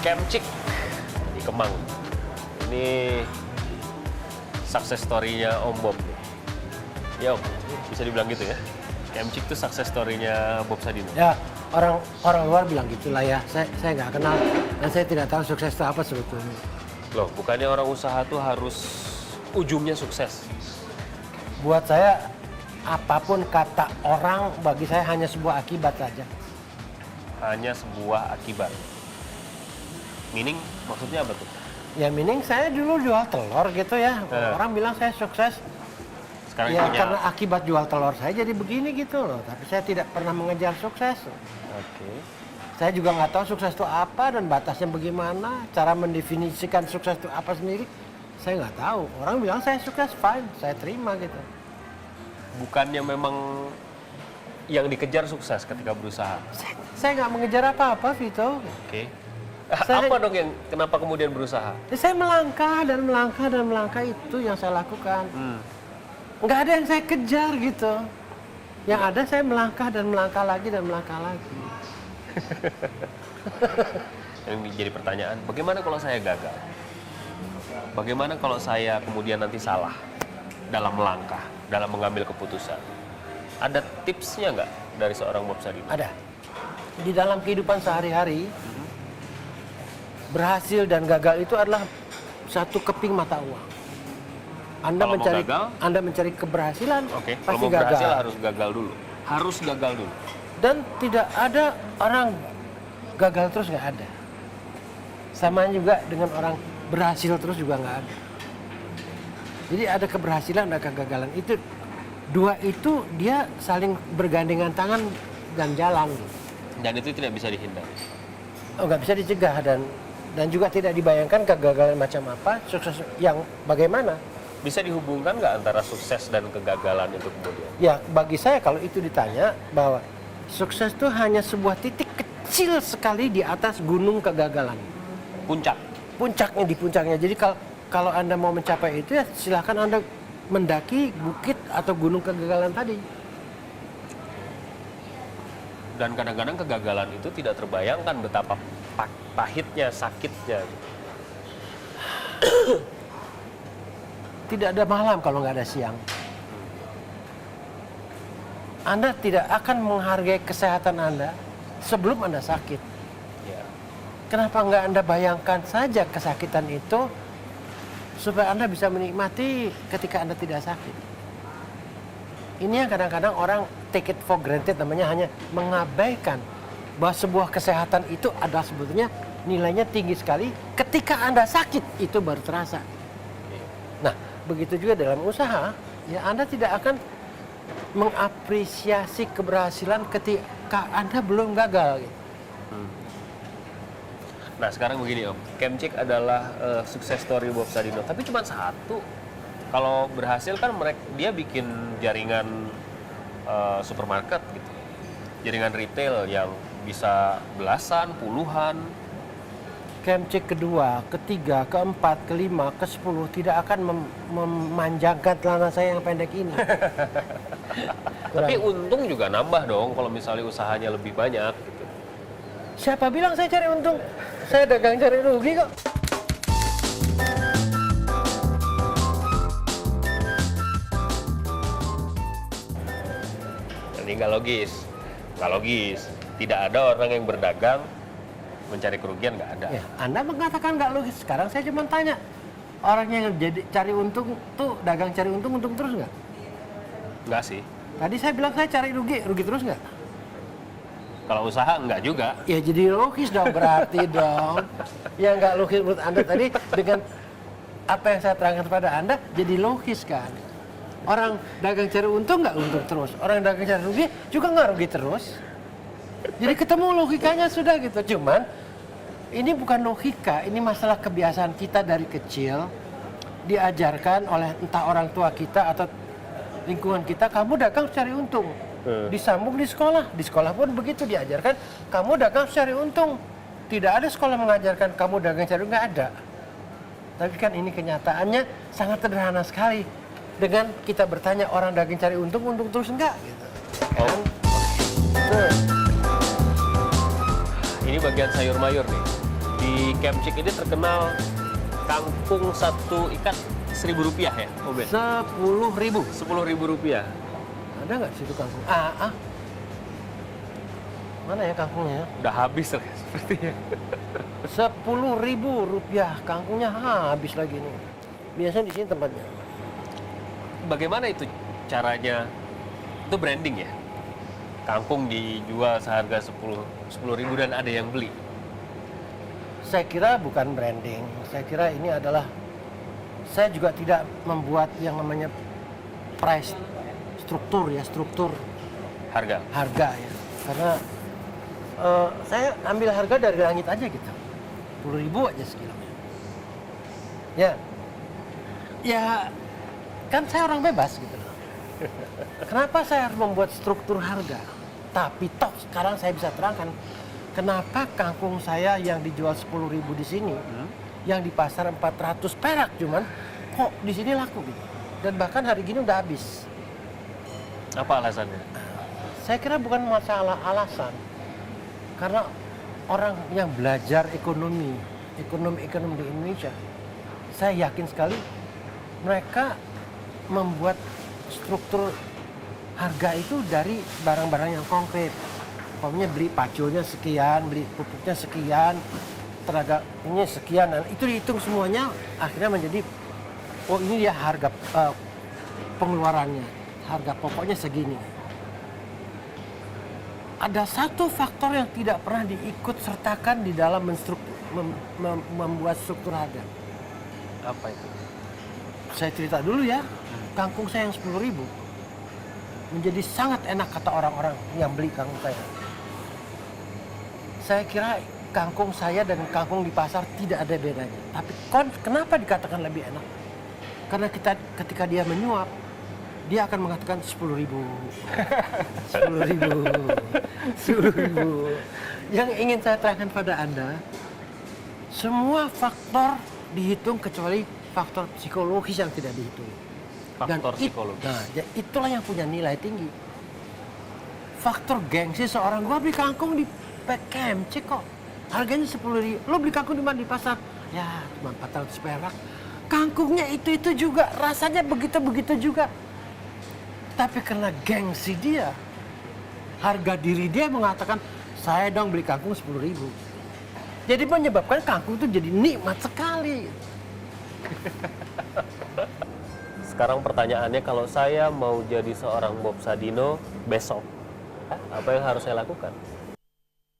Kemcik di Kemang. Ini success story-nya Om Bob. Ya Om, bisa dibilang gitu ya? Kemcik itu success story-nya Bob Sadino. Ya, orang luar bilang gitulah ya. Saya nggak kenal dan saya tidak tahu sukses itu apa sebetulnya. Loh, bukannya orang usaha tuh harus ujungnya sukses? Buat saya, apapun kata orang bagi saya hanya sebuah akibat saja. Hanya sebuah akibat. Meaning, maksudnya apa tuh? Ya meaning saya dulu jual telur gitu ya. Orang bilang saya sukses. Sekarang Ya punya... karena akibat jual telur saya jadi begini gitu loh. Tapi saya tidak pernah mengejar sukses. Oke. Saya juga nggak tahu sukses itu apa dan batasnya bagaimana. Cara mendefinisikan sukses itu apa sendiri, saya nggak tahu. Orang bilang saya sukses, fine, saya terima gitu. Bukannya memang yang dikejar sukses ketika berusaha? Saya nggak mengejar apa-apa, Vito. Oke. Saya- Apa dong yang kenapa kemudian berusaha? Ya, saya melangkah dan melangkah dan melangkah, itu yang saya lakukan. Nggak ada yang saya kejar gitu. Yang ada saya melangkah dan melangkah lagi dan melangkah lagi. Yang jadi pertanyaan, bagaimana kalau saya gagal? Bagaimana kalau saya kemudian nanti salah dalam melangkah, dalam mengambil keputusan? Ada tipsnya nggak dari seorang Bob Sadino? Ada. Di dalam kehidupan sehari-hari, berhasil dan gagal itu adalah satu keping mata uang. Kalau mau gagal? Anda mencari keberhasilan, Oke, kalau pasti mau gagal. berhasil harus gagal dulu. Harus gagal dulu. Dan tidak ada orang gagal terus, nggak ada. Sama juga dengan orang berhasil terus juga nggak ada. Jadi ada keberhasilan, ada kegagalan. Itu dua itu dia saling bergandengan tangan dan jalan. Dan itu tidak bisa dihindari. Oh, nggak bisa dicegah dan juga tidak dibayangkan kegagalan macam apa, sukses yang bagaimana. Bisa dihubungkan nggak antara sukses dan kegagalan itu kemudian? Ya bagi saya kalau itu ditanya bahwa sukses itu hanya sebuah titik kecil sekali di atas gunung kegagalan. Puncak. Puncaknya di puncaknya. Jadi kalau Anda mau mencapai itu ya silakan Anda mendaki bukit atau gunung kegagalan tadi. Dan kadang-kadang kegagalan itu tidak terbayangkan betapa pahitnya, sakitnya. Tidak ada malam kalau nggak ada siang. Anda tidak akan menghargai kesehatan Anda sebelum Anda sakit. Ya. Kenapa nggak Anda bayangkan saja kesakitan itu supaya Anda bisa menikmati ketika Anda tidak sakit. Ini yang kadang-kadang orang take it for granted, namanya hanya mengabaikan bahwa sebuah kesehatan itu adalah sebetulnya nilainya tinggi sekali. Ketika Anda sakit itu baru terasa. Nah, begitu juga dalam usaha, ya Anda tidak akan mengapresiasi keberhasilan ketika Anda belum gagal. Gitu. Nah sekarang begini Om, Kemcik adalah sukses story Bob Sadino, tapi cuma satu. Kalau berhasil kan dia bikin jaringan supermarket gitu, jaringan retail yang bisa belasan, puluhan. Kemcik kedua, ketiga, keempat, kelima, ke-10 tidak akan memanjangkan celana saya yang pendek ini. Tapi untung juga nambah dong kalau misalnya usahanya lebih banyak gitu. Siapa bilang saya cari untung? Saya dagang cari rugi kok. Ini nggak logis, nggak logis. Tidak ada orang yang berdagang mencari kerugian, nggak ada. Ya, Anda mengatakan nggak logis. Sekarang saya cuma tanya, orang yang jadi cari untung tuh dagang cari untung terus nggak? Nggak sih. Tadi saya bilang saya cari rugi terus nggak? Kalau usaha nggak juga. Ya jadi logis dong berarti dong. Yang nggak logis menurut Anda tadi dengan apa yang saya terangkan kepada Anda jadi logis kan? Orang dagang cari untung nggak untung terus, orang dagang cari rugi juga nggak rugi terus. Jadi ketemu logikanya sudah gitu. Cuman ini bukan logika, ini masalah kebiasaan kita dari kecil diajarkan oleh entah orang tua kita atau lingkungan kita, kamu dagang cari untung. Disambung di sekolah pun begitu diajarkan, kamu dagang cari untung. Tidak ada sekolah mengajarkan kamu dagang cari untung, nggak ada. Tapi kan ini kenyataannya sangat sederhana sekali. Dengan kita bertanya orang dagang cari untung terus enggak gitu. Oh. Ini bagian sayur mayur nih. Di Kemcik ini terkenal kangkung satu ikat Rp1.000 ya, Obed? 10.000. Rp10.000. Ada nggak situ kangkung? Mana ya kangkungnya? Udah habis lah sepertinya. Rp10.000 kangkungnya habis lagi nih. Biasanya di sini tempatnya. Bagaimana itu caranya? Itu branding ya? Kangkung dijual seharga 10.000 dan ada yang beli. Saya kira bukan branding. Saya kira ini adalah, saya juga tidak membuat yang namanya price struktur ya, struktur Harga. ya. Karena saya ambil harga dari langit aja gitu. 10.000 aja sekilonya. Ya kan saya orang bebas gitu loh. Kenapa saya harus membuat struktur harga? Tapi toh sekarang saya bisa terangkan kenapa kangkung saya yang dijual 10.000 di sini, yang di pasar 400 perak cuman, kok di sini laku gitu. Dan bahkan hari gini udah habis. Apa alasannya? Saya kira bukan masalah alasan. Karena orang yang belajar ekonomi di Indonesia, saya yakin sekali mereka membuat struktur harga itu dari barang-barang yang konkret. Pokoknya beli paculnya sekian, beli pupuknya sekian, tenaga ini sekian, dan itu dihitung semuanya akhirnya menjadi, oh ini dia harga pengeluarannya, harga pokoknya segini. Ada satu faktor yang tidak pernah diikut sertakan di dalam membuat struktur harga. Apa itu? Saya cerita dulu ya, kangkung saya yang 10.000 menjadi sangat enak kata orang-orang yang beli kangkung saya. Saya kira kangkung saya dan kangkung di pasar tidak ada bedanya. Tapi kenapa dikatakan lebih enak? Karena ketika dia menyuap, dia akan mengatakan 10.000. 10.000. 10.000. Yang ingin saya terangkan pada Anda, semua faktor dihitung kecuali faktor psikologis yang tidak dihitung. Faktor psikologis. Nah, itulah yang punya nilai tinggi. Faktor gengsi seorang, gua beli kangkung di Kemcik kok. Harganya 10.000. Lo beli kangkung di mana? Di pasar? Ya, cuma 400 perak. Kangkungnya itu juga, rasanya begitu-begitu juga. Tapi karena gengsi dia, harga diri dia mengatakan, saya dong beli kangkung 10.000. Jadi menyebabkan kangkung itu jadi nikmat sekali. Sekarang pertanyaannya, kalau saya mau jadi seorang Bob Sadino besok, apa yang harus saya lakukan?